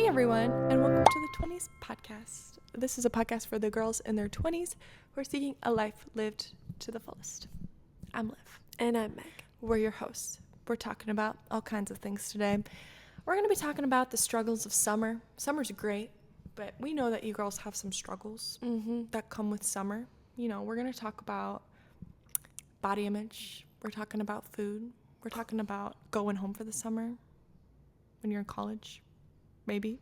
Hey everyone, and welcome to the 20s podcast. This is a podcast for the girls in their 20s who are seeking a life lived to the fullest. I'm Liv. And I'm Meg. We're your hosts. We're talking about all kinds of things today. We're going to be talking about the struggles of summer. Summer's great, but we know that you girls have some struggles that come with summer. You know, we're going to talk about body image. We're talking about food. We're talking about going home for the summer when you're in college. Maybe.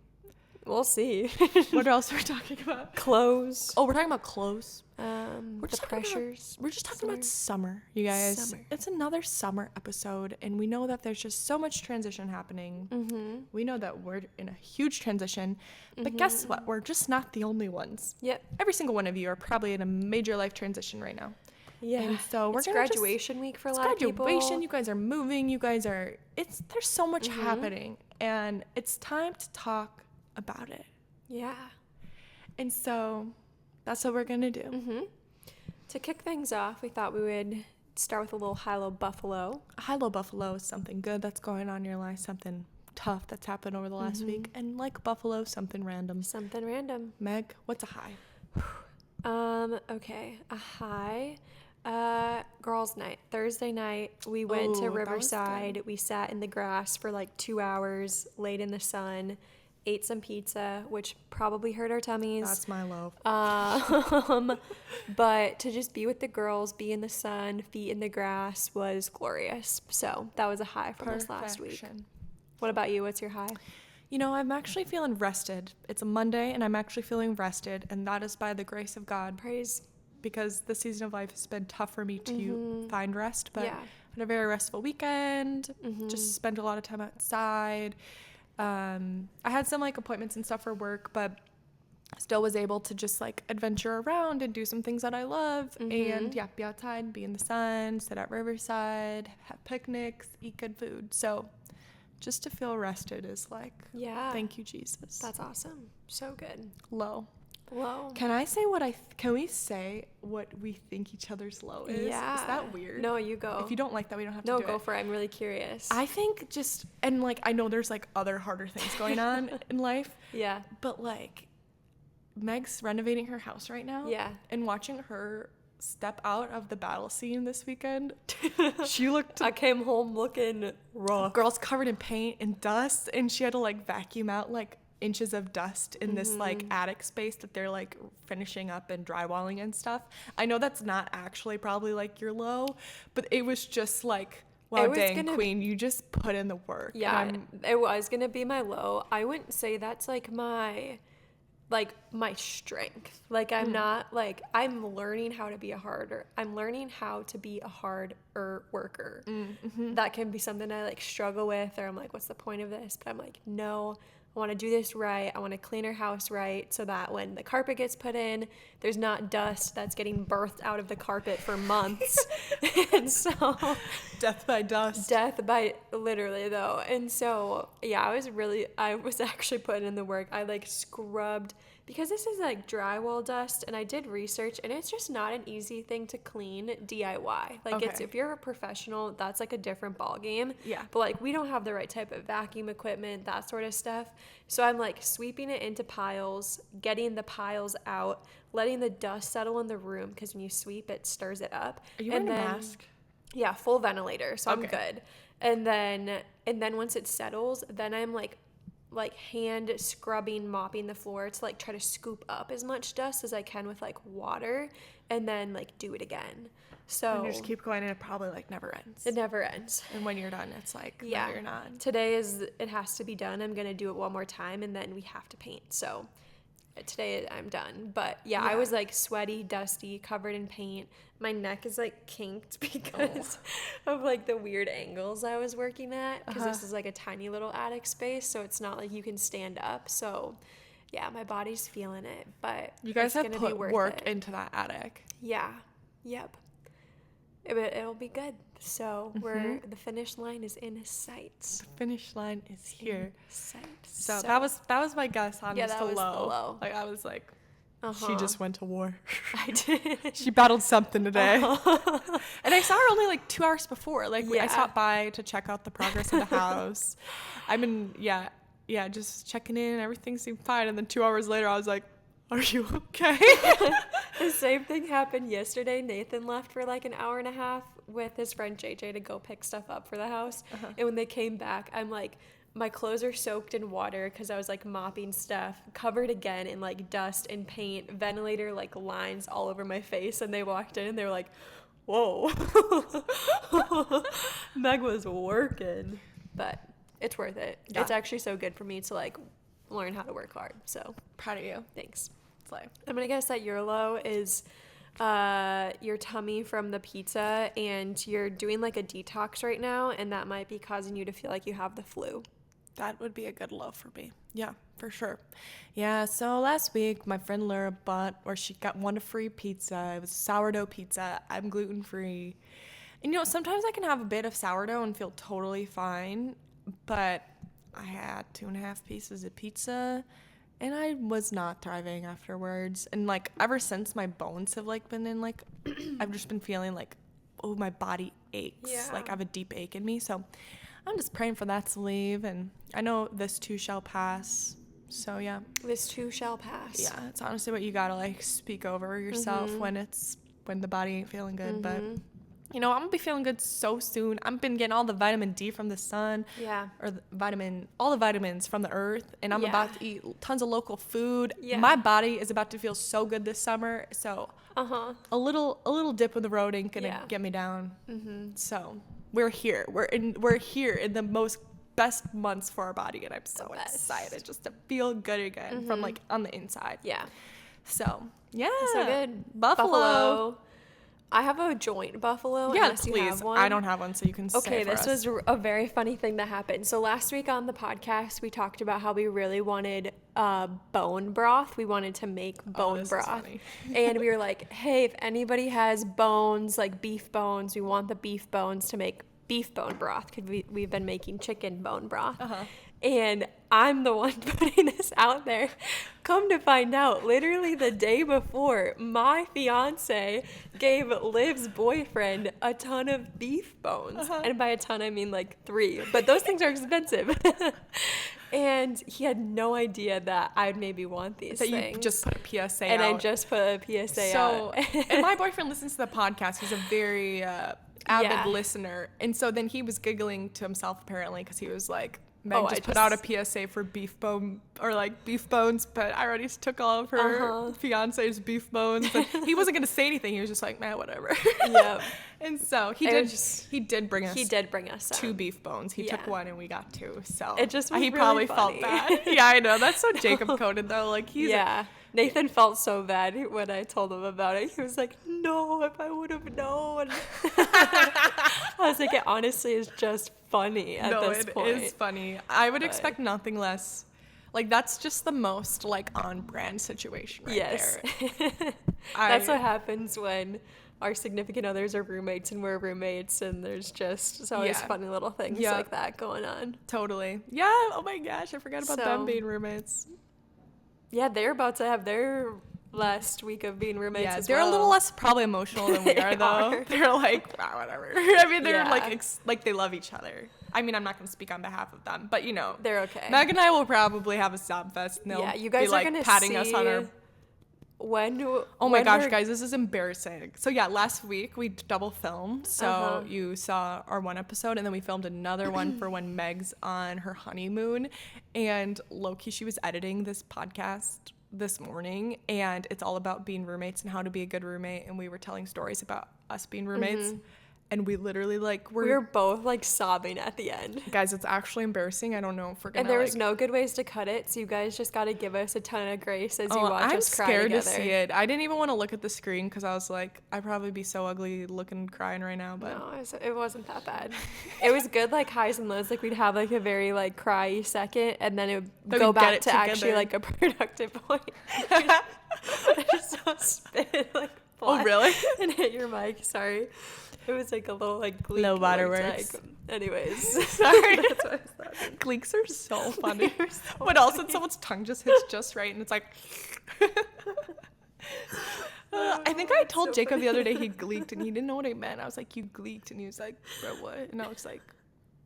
We'll see. What else are we talking about? Clothes. Oh, we're talking about clothes. We're just pressures. We're just talking about summer, you guys. Summer. It's another summer episode, and we know that there's just so much transition happening. We know that we're in a huge transition, but guess what? We're just not the only ones. Yep. Every single one of you are probably in a major life transition right now. Yeah. And so we're it's gonna graduation week for a lot of people. Graduation. You guys are moving. You guys are. There's so much happening, and it's time to talk about it. Yeah. And so that's what we're gonna do. To kick things off, we thought we would start with a little high-low buffalo. High-low buffalo is something good that's going on in your life, something tough that's happened over the last week, and like buffalo, something random. Something random. Meg, what's a high? Okay. A high. Girls' night. Thursday night, we went to Riverside. We sat in the grass for like 2 hours, laid in the sun, ate some pizza, which probably hurt our tummies. That's my low. But to just be with the girls, be in the sun, feet in the grass was glorious. So that was a high from us last week. What about you? What's your high? You know, I'm actually feeling rested. It's a Monday, and I'm actually feeling rested, and that is by the grace of God. Praise. Because this season of life has been tough for me to find rest, but Yeah. I had a very restful weekend, just spent a lot of time outside. I had some like appointments and stuff for work, but still was able to just like adventure around and do some things that I love and be outside, be in the sun, sit at Riverside, have picnics, eat good food. So just to feel rested is like, thank you, Jesus. That's awesome. So good. Low. Low. Can we say what we think each other's low is? Yeah. Is that weird? No, you go. If you don't like that, we don't have to No, do it. go for it. I'm really curious. I think and like, I know there's like other harder things going on in life. Yeah. But like, Meg's renovating her house right now. Yeah. And watching her step out of the battle scene this weekend, she looked... I came home looking rough. Girl's covered in paint and dust, and she had to like vacuum out like inches of dust in this like attic space that they're like finishing up and drywalling and stuff. I know that's not actually probably like your low, but it was just like, wow, dang, queen, you just put in the work. Yeah, it was gonna be my low. I wouldn't say that's like my strength. Like I'm not like, I'm learning how to be I'm learning how to be a harder worker. That can be something I like struggle with, or I'm like, what's the point of this? But I'm like, no, I want to do this right. I want to clean our house right so that when the carpet gets put in, there's not dust that's getting birthed out of the carpet for months. And so death by dust. Death by literally though. And so, yeah, I was actually putting in the work. I like scrubbed, because this is like drywall dust, and I did research, and it's just not an easy thing to clean DIY. Like it's, if you're a professional, that's like a different ball game. Yeah. But like we don't have the right type of vacuum equipment, that sort of stuff. So I'm like sweeping it into piles, getting the piles out, letting the dust settle in the room, because when you sweep, it stirs it up. Are you wearing a mask? Yeah, full ventilator, so I'm good. And then once it settles, then I'm like hand scrubbing, mopping the floor to like try to scoop up as much dust as I can with like water, and then like do it again. So and you just keep going, and it probably like never ends. It never ends. And when you're done, it's like, no, you're not. Today it has to be done. I'm gonna do it one more time, and then we have to paint. So today I'm done. But yeah, I was like sweaty, dusty, covered in paint. My neck is like kinked because of like the weird angles I was working at, because this is like a tiny little attic space, so it's not like you can stand up. So yeah, my body's feeling it, but you guys have put work into that attic. Yeah. Yep. It'll be good. So the finish line is in sight. The finish line is here. Sight. So that was my guess on that was the low. Like I was like, she just went to war. I did. She battled something today. And I saw her only like 2 hours before. Like I stopped by to check out the progress of the house. yeah, just checking in. Everything seemed fine. And then 2 hours later, I was like, are you okay? The same thing happened yesterday. Nathan left for like an hour and a half with his friend JJ to go pick stuff up for the house. And when they came back, I'm like, my clothes are soaked in water because I was like mopping stuff, covered again in like dust and paint, ventilator like lines all over my face. And they walked in and they were like, whoa. Meg was working. But it's worth it. Yeah. It's actually so good for me to like learn how to work hard. So Proud of you. thanks. Slay. I'm gonna guess that your low is your tummy from the pizza, and you're doing like a detox right now, and that might be causing you to feel like you have the flu. That would be a good low for me. Yeah, for sure. Yeah, so last week my friend Laura she got one free pizza. It was sourdough pizza. I'm gluten-free. And sometimes I can have a bit of sourdough and feel totally fine, but I had 2.5 pieces of pizza and I was not thriving afterwards. And like ever since, my bones have like been in like I've just been feeling like, oh, my body aches. Yeah. Like I have a deep ache in me. So I'm just praying for that to leave, and I know this too shall pass. So yeah. This too shall pass. Yeah, it's honestly what you gotta like speak over yourself when the body ain't feeling good. But I'm gonna be feeling good so soon. I've been getting all the vitamin D from the sun. Yeah. Or all the vitamins from the earth, and I'm about to eat tons of local food. Yeah. My body is about to feel so good this summer. So a little dip in the road ain't gonna get me down. So we're here. We're here in the most best months for our body, and I'm so excited just to feel good again from like on the inside. Yeah. So yeah. So good. Buffalo. I have a joint buffalo. Yeah, unless please. You have one. I don't have one, so you can say Okay, it for this us. was a very funny thing that happened. So last week on the podcast, we talked about how we really wanted bone broth. We wanted to make bone broth. And we were like, hey, if anybody has bones, like beef bones, we want the beef bones to make beef bone broth, because we've been making chicken bone broth. And I'm the one putting this out there. Come to find out, literally the day before, my fiance gave Liv's boyfriend a ton of beef bones. And by a ton, I mean like 3. But those things are expensive. And he had no idea that I'd maybe want these things. You just put a PSA and out. I just put a PSA out. And my boyfriend listens to the podcast. He's a very avid listener. And so then he was giggling to himself apparently because he was like, Meg just put out a PSA for beef bone or like beef bones, but I already took all of her fiance's beef bones. And he wasn't gonna say anything. He was just like, man, whatever. Yeah. And so he did bring us 2 beef bones. He took 1 and we got 2. So it just was he really probably funny. felt bad. Yeah, I know. That's so Jacob coded though. Like he's Nathan felt so bad when I told him about it. He was like, no, if I would have known. I was like, it honestly is just funny at this point. It is funny. I would expect nothing less. Like, that's just the most, like, on-brand situation right there. That's what happens when our significant others are roommates and we're roommates, and there's just always funny little things like that going on. Totally. Yeah, oh my gosh, I forgot about them being roommates. Yeah, they're about to have their last week of being roommates as well. They're a little less probably emotional than we are, though. They're like, whatever. I mean, they're like they love each other. I mean, I'm not going to speak on behalf of them, but they're okay. Meg and I will probably have a sob fest, and they'll you guys be like are gonna patting us on our... Oh my gosh, guys, this is embarrassing. So yeah, last week we double filmed. So you saw our one episode, and then we filmed another one for when Meg's on her honeymoon. And low-key, she was editing this podcast this morning, and it's all about being roommates and how to be a good roommate. And we were telling stories about us being roommates. And we literally we were both like sobbing at the end. Guys, it's actually embarrassing. I don't know if we're gonna. And there was no good ways to cut it, so you guys just got to give us a ton of grace as you watch us cry together. I'm scared to see it. I didn't even want to look at the screen because I was like, I'd probably be so ugly looking crying right now. But no, it wasn't that bad. It was good, like highs and lows. Like we'd have like a very like cry second, and then it would go back to actually like a productive point. I just saw spit like. Oh really? And hit your mic. Sorry. It was like a little like gleek. No waterworks. Like, anyways. Sorry. That's what I thought. Gleeks are so funny. What else? And someone's tongue just hits just right, and it's like. I think I told Jacob the other day he gleeked, and he didn't know what I meant. I was like, you gleeked, and he was like, bro, what? And I was like,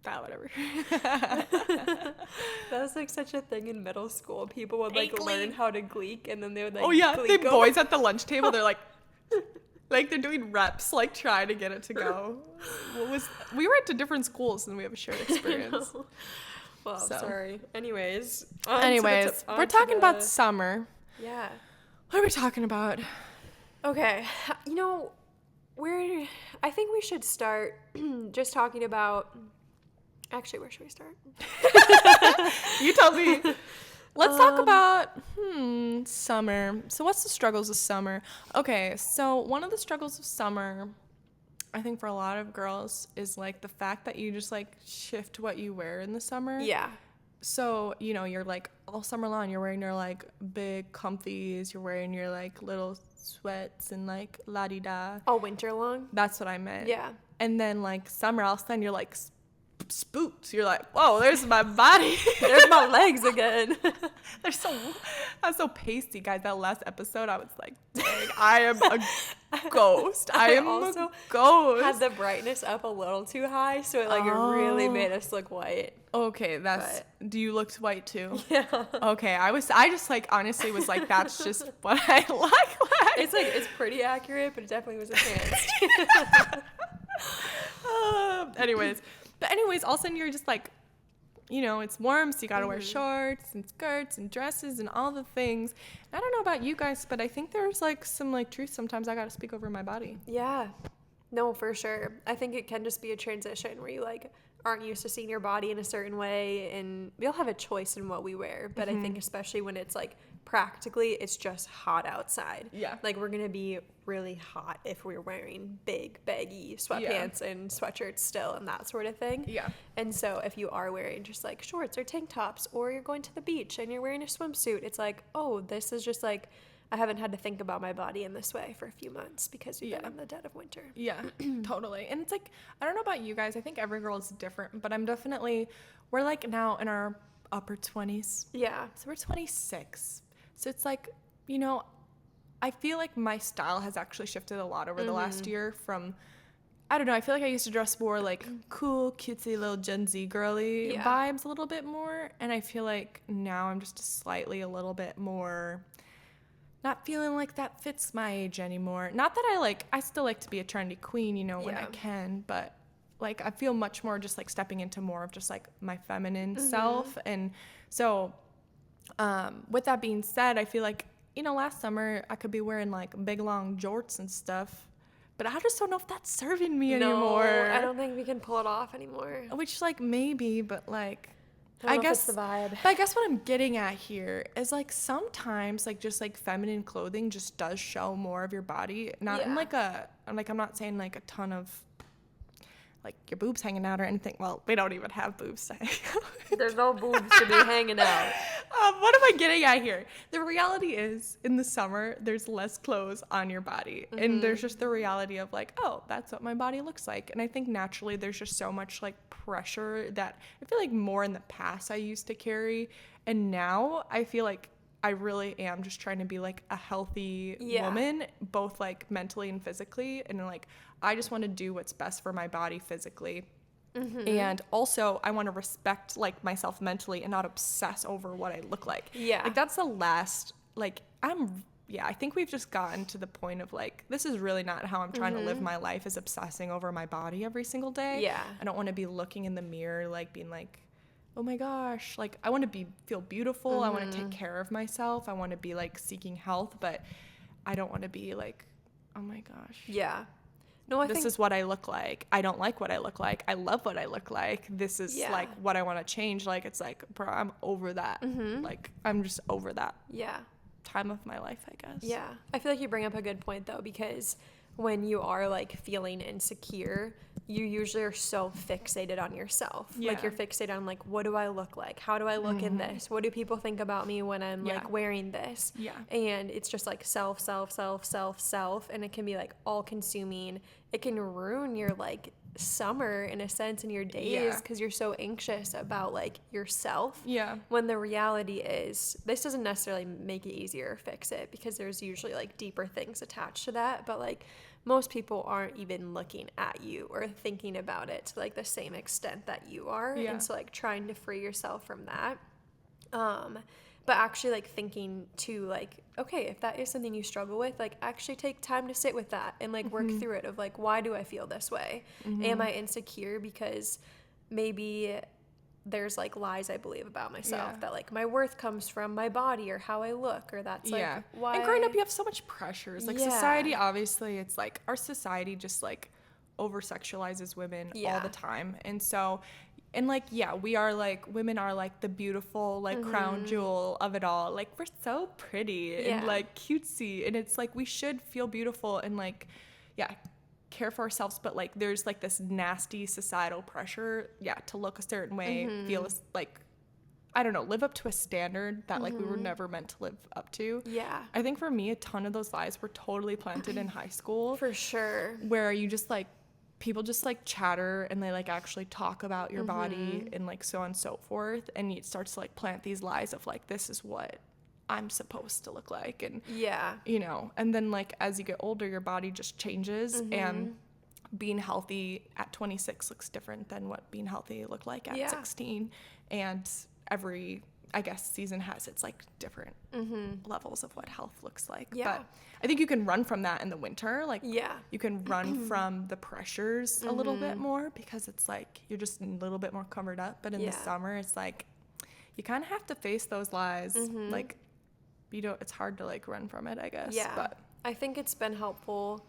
Whatever. That was like such a thing in middle school. People would like learn how to gleek, and then they would like oh yeah, the gleek boys at the lunch table, they're like they're doing reps, like trying to get it to go. We were at different schools and we have a shared experience. Well, So. sorry. Anyways, we're talking about summer. Yeah. What are we talking about? Okay, you know, I think we should start just talking about. Actually, where should we start? You tell me. Let's talk about summer. So what's the struggles of summer? Okay, so one of the struggles of summer, I think for a lot of girls, is like the fact that you just like shift what you wear in the summer. Yeah. So, you know, you're like all summer long, you're wearing your like big comfies, you're wearing your like little sweats and like la-di-da. All winter long? That's what I meant. Yeah. And then like summer, all of a sudden you're like spooked. You're like, whoa, there's my body. There's my legs again. I'm so pasty, guys. That last episode, I was like, dang, I am a ghost. I am also a ghost. Had the brightness up a little too high, so it like really made us look white. Okay, do you look white too? Yeah. Okay, I just like honestly was like, that's just what I like. It's pretty accurate, but it definitely was enhanced. Anyways, all of a sudden you're just like, you know, it's warm, so you gotta wear shorts and skirts and dresses and all the things. I don't know about you guys, but I think there's like some like truth. Sometimes I gotta speak over my body. Yeah. No, for sure. I think it can just be a transition where you like aren't used to seeing your body in a certain way, and we all have a choice in what we wear, but I think especially when it's like practically it's just hot outside. Yeah. Like we're gonna be really hot if we're wearing big baggy sweatpants and sweatshirts still and that sort of thing. Yeah. And so if you are wearing just like shorts or tank tops, or you're going to the beach and you're wearing a swimsuit, it's like, oh, this is just like, I haven't had to think about my body in this way for a few months because we've been in the dead of winter. Yeah, totally. And it's like, I don't know about you guys. I think every girl is different, but we're like now in our upper 20s. Yeah. So we're 26. So it's like, you know, I feel like my style has actually shifted a lot over the last year from, I don't know, I feel like I used to dress more like cool, cutesy little Gen Z girly vibes a little bit more. And I feel like now I'm just slightly a little bit more not feeling like that fits my age anymore. Not that I still like to be a trendy queen, you know, when I can, but like I feel much more just like stepping into more of just like my feminine self. And so with that being said, I feel like, you know, last summer I could be wearing like big long jorts and stuff, but I just don't know if that's serving me anymore. I don't think we can pull it off anymore. Which like maybe, but like I guess it's the vibe. But I guess what I'm getting at here is like sometimes like just like feminine clothing just does show more of your body. Not in like I'm not saying like a ton of like your boobs hanging out or anything. Well, we don't even have boobs to hang out. There's no boobs to be hanging out. What am I getting at here? The reality is in the summer, there's less clothes on your body. And there's just the reality of like, oh, that's what my body looks like. And I think naturally there's just so much like pressure that I feel like more in the past I used to carry. And now I feel like I really am just trying to be like a healthy woman, both like mentally and physically. And like, I just want to do what's best for my body physically. And also I want to respect like myself mentally and not obsess over what I look like. Yeah. Like that's the last, like I think we've just gotten to the point of like, this is really not how I'm trying to live my life, is obsessing over my body every single day. Yeah. I don't want to be looking in the mirror, like being like, oh my gosh, like I want to feel beautiful. I want to take care of myself. I want to be like seeking health, but I don't want to be like, oh my gosh. Yeah. No, this is what I look like. I don't like what I look like. I love what I look like. This is like what I want to change. Like, it's like, bro, I'm over that. Like, I'm just over that. Yeah. Time of my life, I guess. Yeah. I feel like you bring up a good point though, because when you are like feeling insecure, you usually are so fixated on yourself. Yeah. Like you're fixated on like, what do I look like? How do I look in this? What do people think about me when I'm like wearing this? Yeah. And it's just like self. And it can be like all consuming. It can ruin your like summer in a sense in your days because you're so anxious about like yourself. Yeah. When the reality is, this doesn't necessarily make it easier or fix it because there's usually like deeper things attached to that. But like most people aren't even looking at you or thinking about it to like the same extent that you are. Yeah. And so like trying to free yourself from that. But actually like thinking to like, okay, if that is something you struggle with, like actually take time to sit with that and like work through it of like, why do I feel this way? Am I insecure because maybe there's like lies I believe about myself that like my worth comes from my body or how I look, or that's like why. And growing up, you have so much pressures. Like society, obviously, it's like our society just like over sexualizes women all the time. And so, and like, yeah, we are like, women are like the beautiful, like crown jewel of it all. Like we're so pretty and like cutesy. And it's like, we should feel beautiful and like, care for ourselves, but like there's like this nasty societal pressure to look a certain way, feel like, I don't know, live up to a standard that like we were never meant to live up to. I think for me a ton of those lies were totally planted in high school, for sure, where you just like people just like chatter and they like actually talk about your body and like so on and so forth, and it starts to like plant these lies of like, this is what I'm supposed to look like. And you know, and then like as you get older your body just changes, and being healthy at 26 looks different than what being healthy looked like at 16, and every, I guess, season has its like different levels of what health looks like. But I think you can run from that in the winter, like you can run from the pressures a little bit more because it's like you're just a little bit more covered up. But in the summer it's like you kind of have to face those lies. Like you don't, it's hard to like run from it, I guess. But I think it's been helpful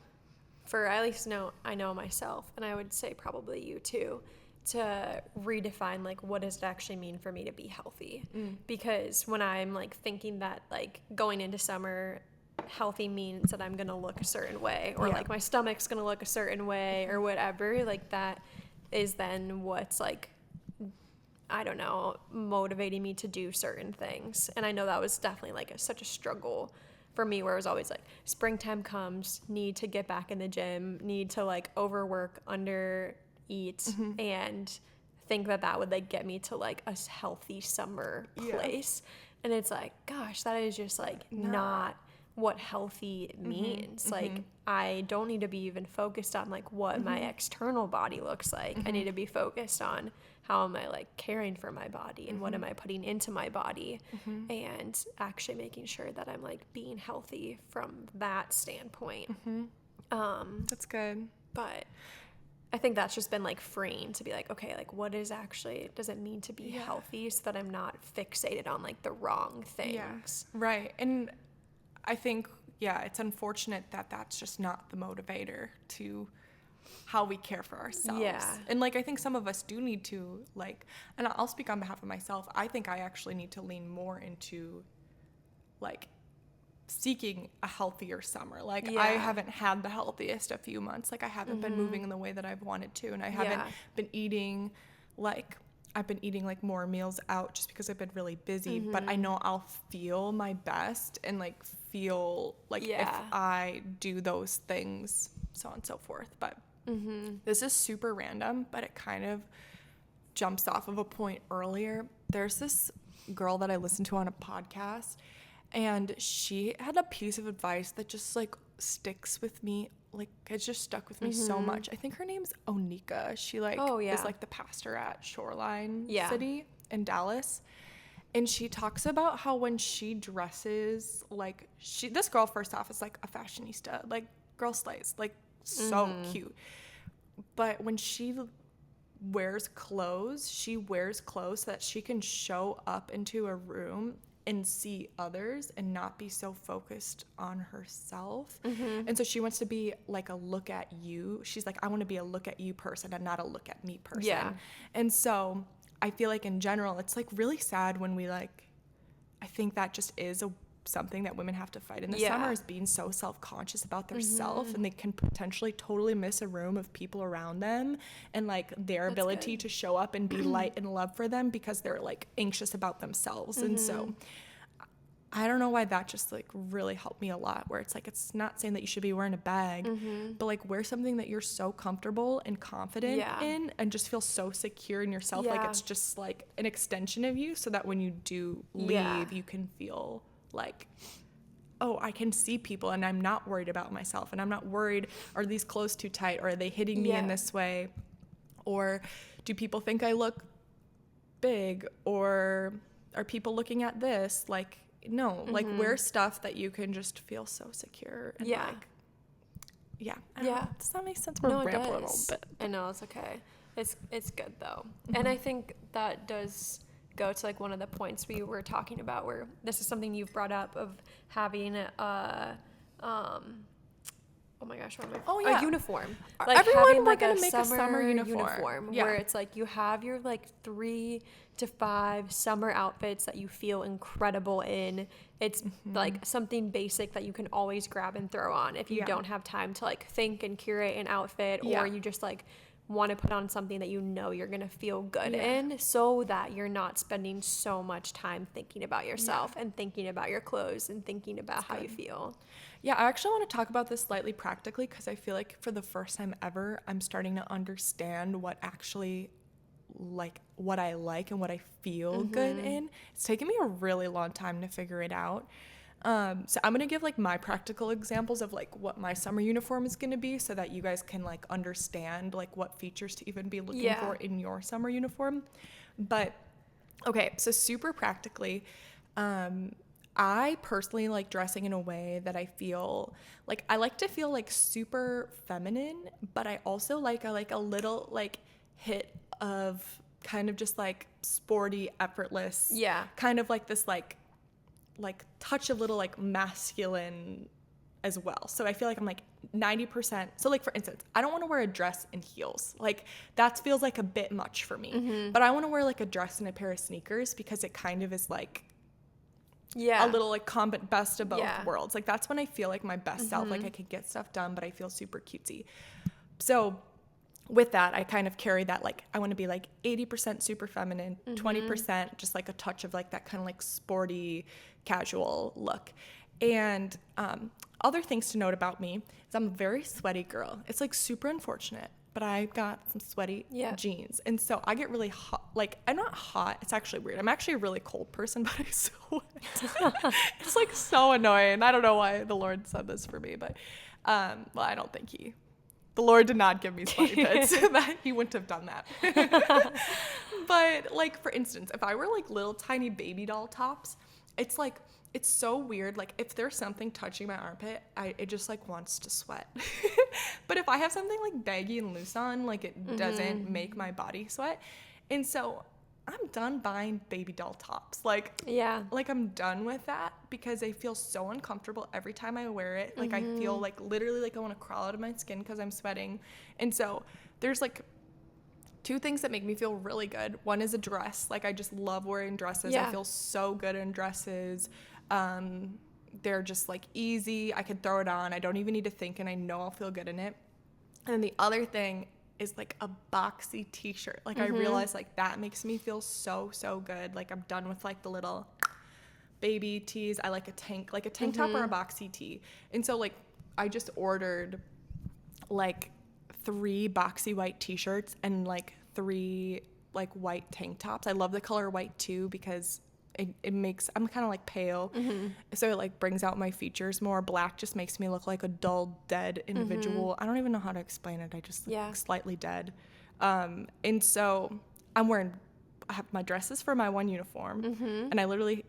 for, at least I know myself, and I would say probably you too, to redefine like what does it actually mean for me to be healthy. Because when I'm like thinking that like going into summer healthy means that I'm gonna look a certain way, or like my stomach's gonna look a certain way or whatever, like that is then what's like, I don't know, motivating me to do certain things. And I know that was definitely like such a struggle for me, where it was always like springtime comes, need to get back in the gym, need to like overwork, under eat, and think that would like get me to like a healthy summer place. And it's like, gosh, that is just like not what healthy means. Like I don't need to be even focused on like what my external body looks like. I need to be focused on how am I like caring for my body, and what am I putting into my body, and actually making sure that I'm like being healthy from that standpoint. That's good. But I think that's just been like freeing to be like, okay, like what is actually, does it mean to be healthy, so that I'm not fixated on like the wrong things. Right. And I think it's unfortunate that that's just not the motivator to how we care for ourselves. And like I think some of us do need to like, and I'll speak on behalf of myself, I think I actually need to lean more into like seeking a healthier summer. Like I haven't had the healthiest a few months. Like I haven't been moving in the way that I've wanted to, and I haven't been eating like, I've been eating like more meals out just because I've been really busy. But I know I'll feel my best and like feel like if I do those things, so on and so forth. But this is super random, but it kind of jumps off of a point earlier. There's this girl that I listened to on a podcast, and she had a piece of advice that just like sticks with me. Like it's just stuck with me so much. I think her name's Onika. She like is like the pastor at Shoreline City in Dallas. And she talks about how when she dresses, like this girl first off is like a fashionista, like girl slays, like so cute. But when she wears clothes so that she can show up into a room and see others and not be so focused on herself. And so she wants to be like a look at you. She's like, I want to be a look at you person and not a look at me person. And so I feel like in general, it's like really sad when we like, I think that just is something that women have to fight in the summer, is being so self-conscious about their self, and they can potentially totally miss a room of people around them and like their ability to show up and be light and love for them because they're like anxious about themselves. And so I don't know why that just like really helped me a lot, where it's like, it's not saying that you should be wearing a bag, but like wear something that you're so comfortable and confident in, and just feel so secure in yourself. Like it's just like an extension of you, so that when you do leave, you can feel like oh, I can see people and I'm not worried about myself, and I'm not worried, are these clothes too tight, or are they hitting me in this way, or do people think I look big, or are people looking at this? Like, no, like wear stuff that you can just feel so secure and like, I don't know. Does that make sense? We're rambling a little bit. I know, it's okay. It's good though. And I think that does go to like one of the points we were talking about, where this is something you've brought up, of having oh my gosh, a uniform. Like everyone, having we're like gonna make a summer uniform. where it's like you have your like 3 to 5 summer outfits that you feel incredible in. It's like something basic that you can always grab and throw on if you don't have time to like think and curate an outfit, or you just like want to put on something that you know you're going to feel good in, so that you're not spending so much time thinking about yourself and thinking about your clothes and thinking about how you feel. Yeah, I actually want to talk about this slightly practically, because I feel like for the first time ever, I'm starting to understand what actually, like, what I like and what I feel good in. It's taken me a really long time to figure it out. So I'm going to give like my practical examples of like what my summer uniform is going to be, so that you guys can like understand like what features to even be looking for in your summer uniform. But okay, so super practically, I personally like dressing in a way that I feel like, I like to feel like super feminine, but I also like a little like hit of kind of just like sporty, effortless, kind of like this like touch of little like masculine as well. So I feel like I'm like 90%. So like for instance, I don't want to wear a dress and heels. Like that feels like a bit much for me. But I want to wear like a dress and a pair of sneakers, because it kind of is like a little like best of both worlds. Like that's when I feel like my best self. Like I can get stuff done, but I feel super cutesy. So with that, I kind of carry that, like, I want to be like 80% super feminine, 20% just like a touch of like that kind of like sporty, casual look. And other things to note about me is I'm a very sweaty girl. It's like super unfortunate, but I got some sweaty jeans. And so I get really hot. Like, I'm not hot. It's actually weird. I'm actually a really cold person, but I sweat. It's like so annoying. I don't know why the Lord said this for me, but well, I don't think the Lord did not give me sweaty pits. That he wouldn't have done that. But like, for instance, if I were like little tiny baby doll tops, it's like, it's so weird. Like if there's something touching my armpit, it just like wants to sweat. But if I have something like baggy and loose on, like it doesn't make my body sweat. And so I'm done buying baby doll tops. Like I'm done with that, because I feel so uncomfortable every time I wear it. Like I feel like literally like I want to crawl out of my skin because I'm sweating. And so there's like 2 things that make me feel really good. One is a dress. Like I just love wearing dresses. I feel so good in dresses. They're just like easy. I can throw it on. I don't even need to think, and I know I'll feel good in it. And then the other thing is like a boxy t-shirt. Like I realize like that makes me feel so good. Like I'm done with like the little baby tees. I like a tank top or a boxy tee. And so like I just ordered like 3 boxy white t-shirts and like 3 like white tank tops. I love the color white too, because it makes, I'm kind of like pale, so it like brings out my features more. Black just makes me look like a dull, dead individual. I don't even know how to explain it. I just look slightly dead. And so I have my dresses for my one uniform, and I literally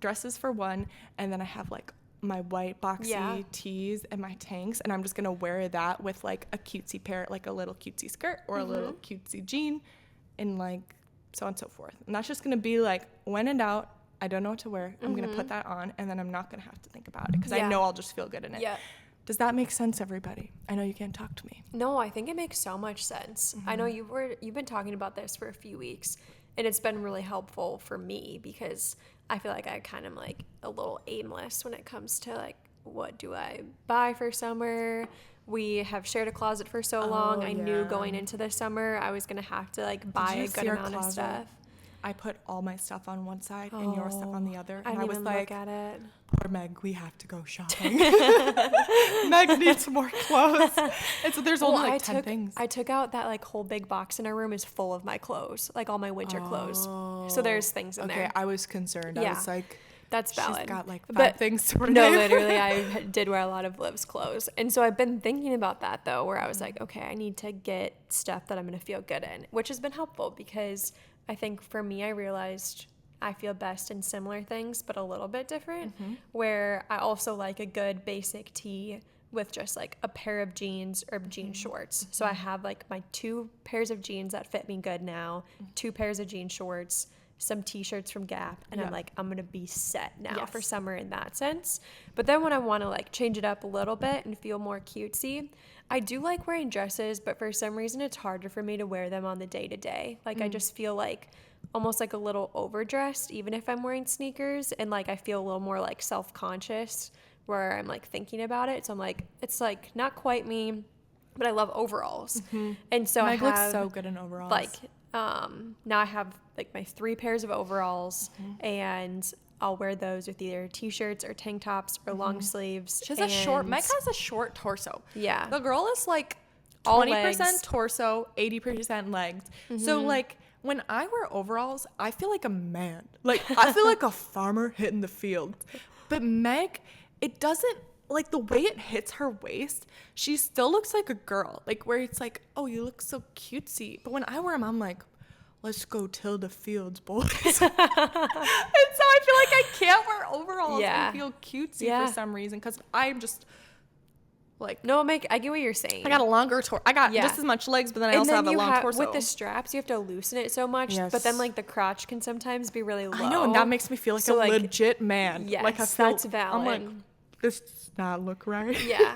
dresses for one, and then I have like my white boxy tees and my tanks, and I'm just gonna wear that with like a cutesy pair, like a little cutesy skirt or a little cutesy jean, and like so on and so forth. And that's just gonna be like, when in doubt, I don't know what to wear, I'm gonna put that on, and then I'm not gonna have to think about it, because I know I'll just feel good in it. Does that make sense, everybody? I know you can't talk to me. No, I think it makes so much sense. I know you've been talking about this for a few weeks, and it's been really helpful for me, because I feel like I kind of like a little aimless when it comes to like, what do I buy for summer? We have shared a closet for so long. I knew going into the summer I was gonna have to like buy a good amount of stuff. I put all my stuff on one side and your stuff on the other, and I was look like, at it. Poor Meg, we have to go shopping. Meg needs more clothes. And so there's only like 10 things. I took out that like whole big box in our room is full of my clothes, like all my winter clothes. So there's things in there. Okay, I was concerned. I was like, That's valid. She's got like 5 But things to wear. no, literally, I did wear a lot of Liv's clothes. And so I've been thinking about that, though, where I was like, okay, I need to get stuff that I'm going to feel good in, which has been helpful because I think for me, I realized I feel best in similar things, but a little bit different, where I also like a good basic tee with just like a pair of jeans or jean shorts. So I have like my 2 pairs of jeans that fit me good now, 2 pairs of jean shorts, some t-shirts from Gap, and I'm like, I'm gonna be set now for summer in that sense. But then when I want to like change it up a little bit and feel more cutesy, I do like wearing dresses, but for some reason it's harder for me to wear them on the day-to-day. Like I just feel like almost like a little overdressed even if I'm wearing sneakers, and like I feel a little more like self-conscious where I'm like thinking about it. So I'm like, it's like not quite me, but I love overalls. And so Meg I have looks so good in overalls. like now I have like my 3 pairs of overalls, and I'll wear those with either t-shirts or tank tops or long sleeves. She has Meg has a short torso. Yeah. The girl is like All 20% legs. torso, 80% legs. So like when I wear overalls, I feel like a man. Like I feel like a farmer hitting the field. But Meg, it doesn't, like the way it hits her waist, she still looks like a girl. Like where it's like, oh, you look so cutesy. But when I wear them, I'm like, let's go till the fields, boys. And so I feel like I can't wear overalls and feel cutesy for some reason, because I'm just like, No, I get what you're saying. I got a longer torso. I got just as much legs, but then I also have a long torso. With the straps, you have to loosen it so much, but then like the crotch can sometimes be really low. I know, and that makes me feel like a legit man. Yes, like I feel, that's valid. I'm like, this does not look right. Yeah.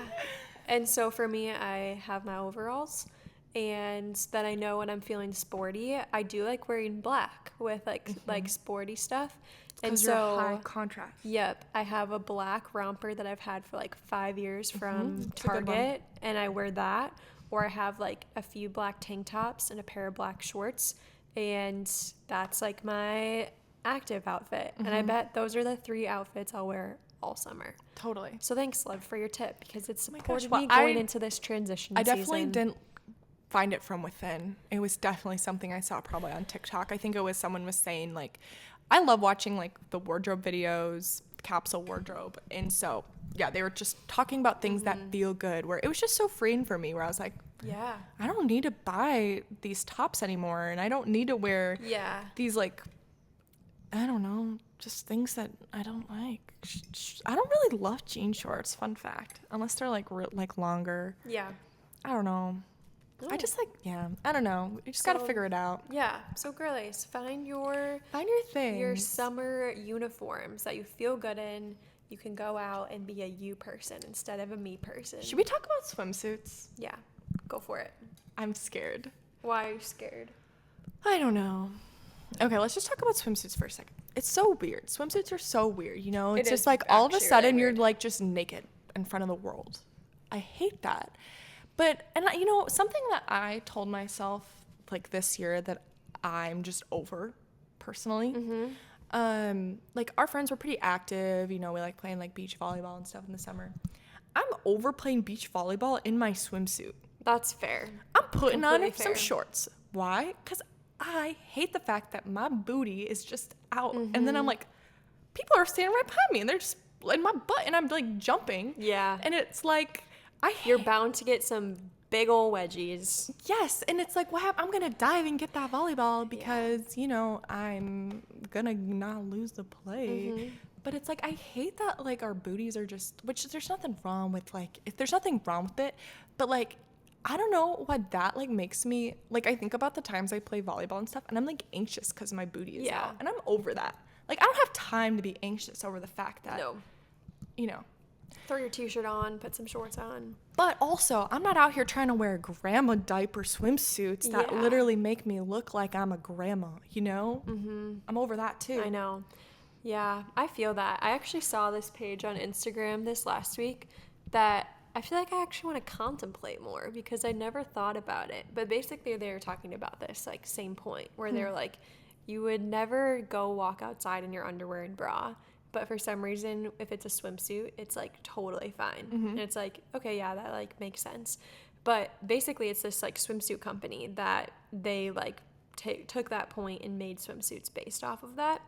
And so for me, I have my overalls, and then I know when I'm feeling sporty, I do like wearing black with like sporty stuff. And so you're high contrast. Yep, I have a black romper that I've had for like 5 years from Target, and I wear that. Or I have like a few black tank tops and a pair of black shorts, and that's like my active outfit. And I bet those are the 3 outfits I'll wear all summer. Totally. So thanks, Liv, for your tip, because it's supported Well, me going into this transition season. I definitely didn't find it from within. It was definitely something I saw probably on TikTok. I think it was someone was saying like, I love watching like the wardrobe videos, capsule wardrobe. And so, yeah, they were just talking about things that feel good, where it was just so freeing for me, where I was like, yeah, I don't need to buy these tops anymore. And I don't need to wear these like, I don't know, just things that I don't like. I don't really love jean shorts, fun fact, unless they're like longer. Yeah. I don't know. I just like, I don't know. You just got to figure it out. Yeah. So girlies, find your thing. Your summer uniforms that you feel good in. You can go out and be a you person instead of a me person. Should we talk about swimsuits? Yeah. Go for it. I'm scared. Why are you scared? I don't know. Okay, let's just talk about swimsuits for a second. It's so weird. Swimsuits are so weird, you know? It's just like all of a sudden really you're like just naked in front of the world. I hate that. But, and you know, something that I told myself like this year that I'm just over personally, like our friends were pretty active, you know, we like playing like beach volleyball and stuff in the summer. I'm over playing beach volleyball in my swimsuit. That's fair. I'm putting on some shorts. Why? Because I hate the fact that my booty is just out. And then I'm like, people are standing right behind me and they're just in my butt and I'm like jumping. Yeah. And it's like, you're bound to get some big old wedgies. Yes. And it's like, I'm going to dive and get that volleyball because, you know, I'm going to not lose the play. But it's like, I hate that like our booties are just, which there's nothing wrong with like, if there's nothing wrong with it, but like, I don't know what that like makes me, like I think about the times I play volleyball and stuff and I'm like anxious because my booty is out and I'm over that. Like I don't have time to be anxious over the fact that, you know. Throw your t-shirt on, put some shorts on. But also, I'm not out here trying to wear grandma diaper swimsuits that literally make me look like I'm a grandma, you know? I'm over that too. I know. Yeah, I feel that. I actually saw this page on Instagram this last week that I feel like I actually want to contemplate more because I never thought about it. But basically they were talking about this like same point where they're like, you would never go walk outside in your underwear and bra. But for some reason, if it's a swimsuit, it's like totally fine. And it's like, okay, yeah, that like makes sense. But basically it's this like swimsuit company that they like took that point and made swimsuits based off of that.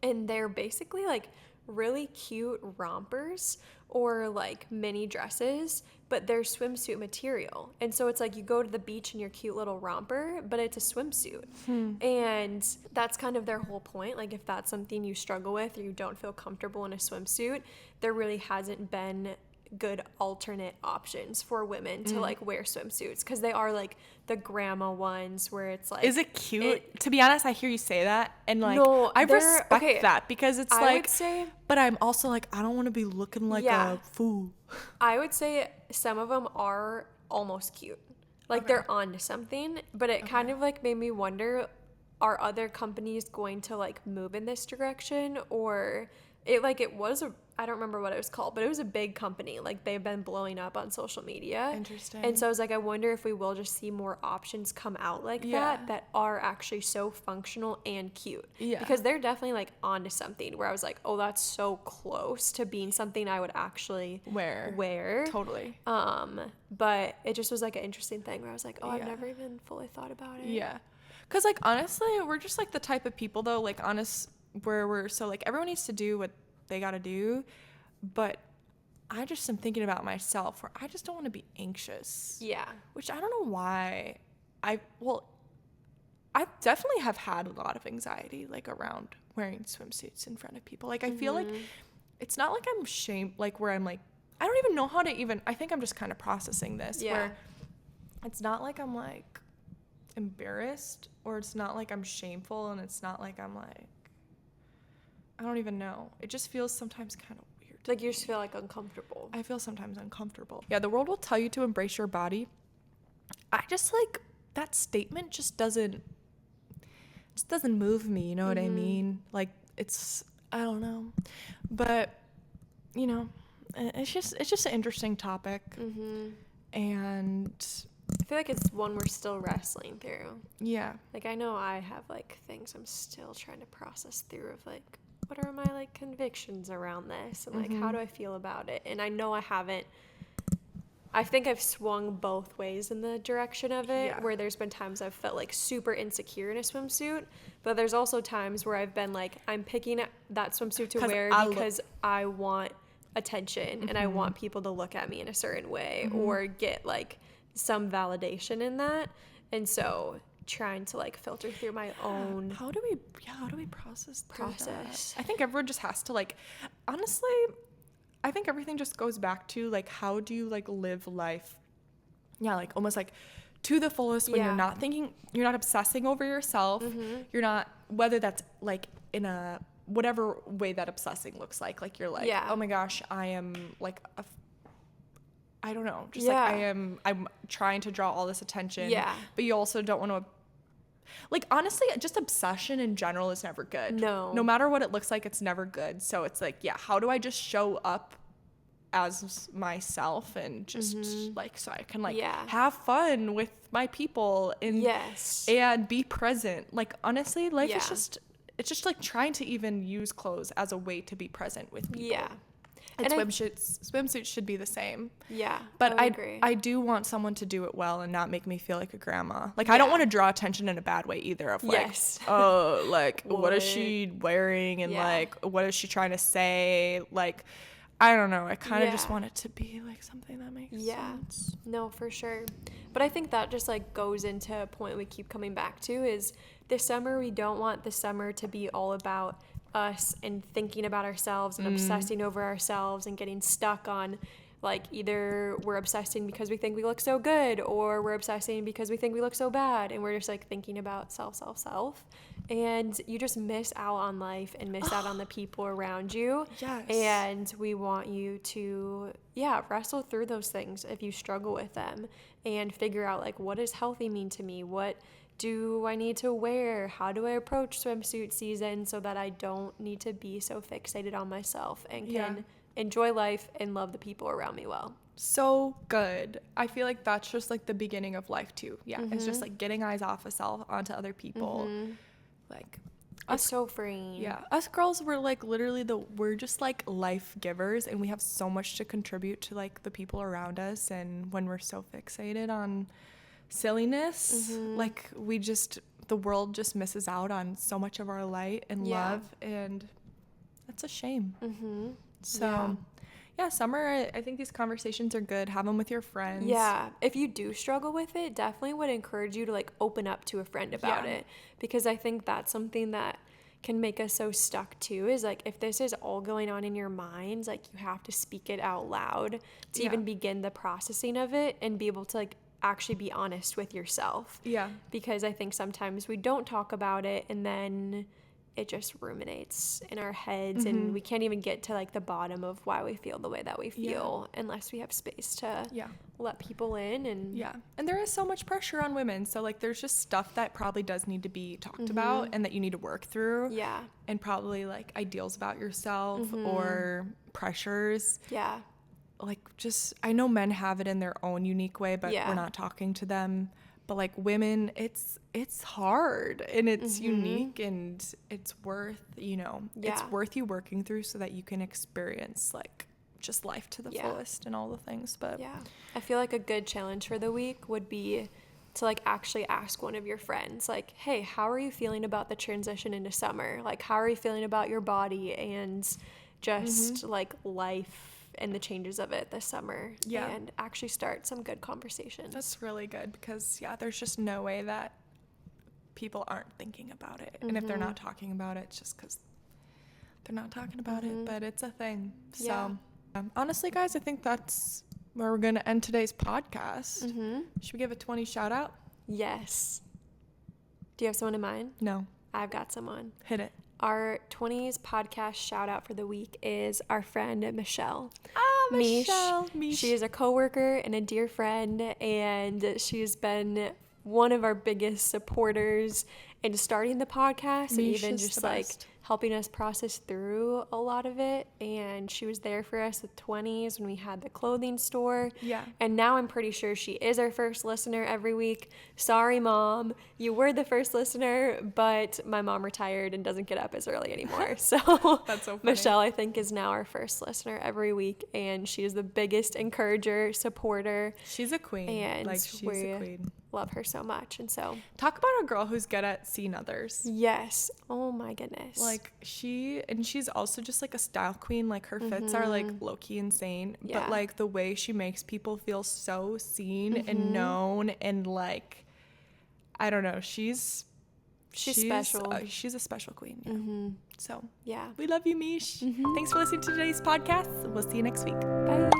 and they're basically like really cute rompers or like mini dresses, but they're swimsuit material. And so it's like you go to the beach in your cute little romper, but it's a swimsuit. And that's kind of their whole point. Like if that's something you struggle with or you don't feel comfortable in a swimsuit, there really hasn't been good alternate options for women to like wear swimsuits, because they are like the grandma ones where it's like, is it cute? To be honest, I hear you say that, and like No, I they're- respect okay, that, because it's I like, would say, but I'm also like, I don't want to be looking like Yeah. a fool. I would say some of them are almost cute. Like they're on to something, but it kind of like made me wonder, are other companies going to like move in this direction? Or it was I don't remember what it was called, but it was a big company. Like they've been blowing up on social media. Interesting. And so I was like, I wonder if we will just see more options come out like Yeah. that are actually so functional and cute. Yeah. Because they're definitely like onto something where I was like, oh, that's so close to being something I would actually wear. Totally. But it just was like an interesting thing where I was like, oh, I've Yeah. never even fully thought about it. Yeah. Because, like, honestly, we're just, like, the type of people, though, like, where we're so, like, everyone needs to do what they got to do. But I just am thinking about myself, where I just don't want to be anxious. Yeah. Which I don't know why. I definitely have had a lot of anxiety, like, around wearing swimsuits in front of people. Like, I feel like it's not like I'm shamed, like, where I'm, like, I don't even know how to even, I think I'm just kind of processing this. Yeah. Where it's not like I'm, like, embarrassed, or it's not like I'm shameful, and it's not like I'm like, I don't even know. It just feels sometimes kind of weird. Like you just feel like uncomfortable. I feel sometimes uncomfortable. Yeah, the world will tell you to embrace your body. I just like that statement just doesn't move me, you know what I mean? Like it's, I don't know. But you know, it's just an interesting topic. And I feel like it's one we're still wrestling through. yeah. Like I know I have like things I'm still trying to process through of like, what are my like convictions around this, and like how do I feel about it? And I know I think I've swung both ways in the direction of it, Yeah. where there's been times I've felt like super insecure in a swimsuit, but there's also times where I've been like, I'm picking that swimsuit to wear because I want attention and I want people to look at me in a certain way or get like some validation in that. And so trying to like filter through my own How do we process process. that? I think everyone just has to like, honestly, I think everything just goes back to like, how do you like live life? Yeah, like almost like to the fullest, when you're not thinking, you're not obsessing over yourself. You're not, whether that's like in a whatever way that obsessing looks like you're like, oh my gosh, I am like I don't know, just like I'm trying to draw all this attention. Yeah. But you also don't want to, like, honestly, just obsession in general is never good. No matter what it looks like, it's never good. So it's like, yeah, how do I just show up as myself and just like, so I can like have fun with my people and and be present. Like, honestly, life is just, it's just like trying to even use clothes as a way to be present with people. Yeah. And swimsuits should be the same. Yeah. But I agree. I do want someone to do it well and not make me feel like a grandma. Like, I don't want to draw attention in a bad way either, of like, oh, like, what is she wearing? And like, what is she trying to say? Like, I don't know. I kind of just want it to be like something that makes sense. No, for sure. But I think that just like goes into a point we keep coming back to is this summer, we don't want the summer to be all about us and thinking about ourselves and obsessing over ourselves and getting stuck on like, either we're obsessing because we think we look so good or we're obsessing because we think we look so bad, and we're just like thinking about self, and you just miss out on life and miss out on the people around you. And we want you to wrestle through those things if you struggle with them and figure out like, what does healthy mean to me? What do I need to wear? How do I approach swimsuit season so that I don't need to be so fixated on myself and can enjoy life and love the people around me well? So good. I feel like that's just like the beginning of life too. Yeah. It's just like getting eyes off of self onto other people. Like, it's so freeing. Yeah. Us girls, we're like literally we're just like life givers, and we have so much to contribute to like the people around us. And when we're so fixated on silliness, like the world just misses out on so much of our light and love. And that's a shame. So Yeah. yeah, summer, I think these conversations are good. Have them with your friends. Yeah. If you do struggle with it, definitely would encourage you to like open up to a friend about it, because I think that's something that can make us so stuck too, is like if this is all going on in your mind, like you have to speak it out loud to even begin the processing of it and be able to like actually be honest with yourself. Yeah. Because I think sometimes we don't talk about it and then it just ruminates in our heads and we can't even get to like the bottom of why we feel the way that we feel unless we have space to let people in. And and there is so much pressure on women, so like there's just stuff that probably does need to be talked about and that you need to work through, and probably like ideals about yourself or pressures, like just I know men have it in their own unique way, but we're not talking to them. But like women, it's hard and it's unique, and it's worth, it's worth you working through so that you can experience like just life to the fullest and all the things. But I feel like a good challenge for the week would be to like actually ask one of your friends, like, hey, how are you feeling about the transition into summer? Like, how are you feeling about your body and just like life and the changes of it this summer, and actually start some good conversations. That's really good, because there's just no way that people aren't thinking about it, and if they're not talking about it, it's just because they're not talking about it, but it's a thing. So honestly, guys, I think that's where we're gonna end today's podcast. Should we give a 20 shout out? Yes. Do you have someone in mind? No. I've got someone. Hit it. Our 20s podcast shout out for the week is our friend Michelle. Michelle. She is a coworker and a dear friend, and she's been one of our biggest supporters in starting the podcast and even just like helping us process through a lot of it. And she was there for us with 20s when we had the clothing store. And now I'm pretty sure she is our first listener every week. Sorry, Mom, you were the first listener, but my mom retired and doesn't get up as early anymore. So that's so funny. Michelle, I think, is now our first listener every week, and she is the biggest encourager, supporter. She's a queen. And like, she's a queen. Love her so much. And so talk about a girl who's good at seeing others. Yes. Oh my goodness. Like she's also just like a style queen. Like her fits are like low-key insane, but like the way she makes people feel so seen and known, and like I don't know, she's special. She's a special queen. So we love you, Mish. Thanks for listening to today's podcast. We'll see you next week. Bye.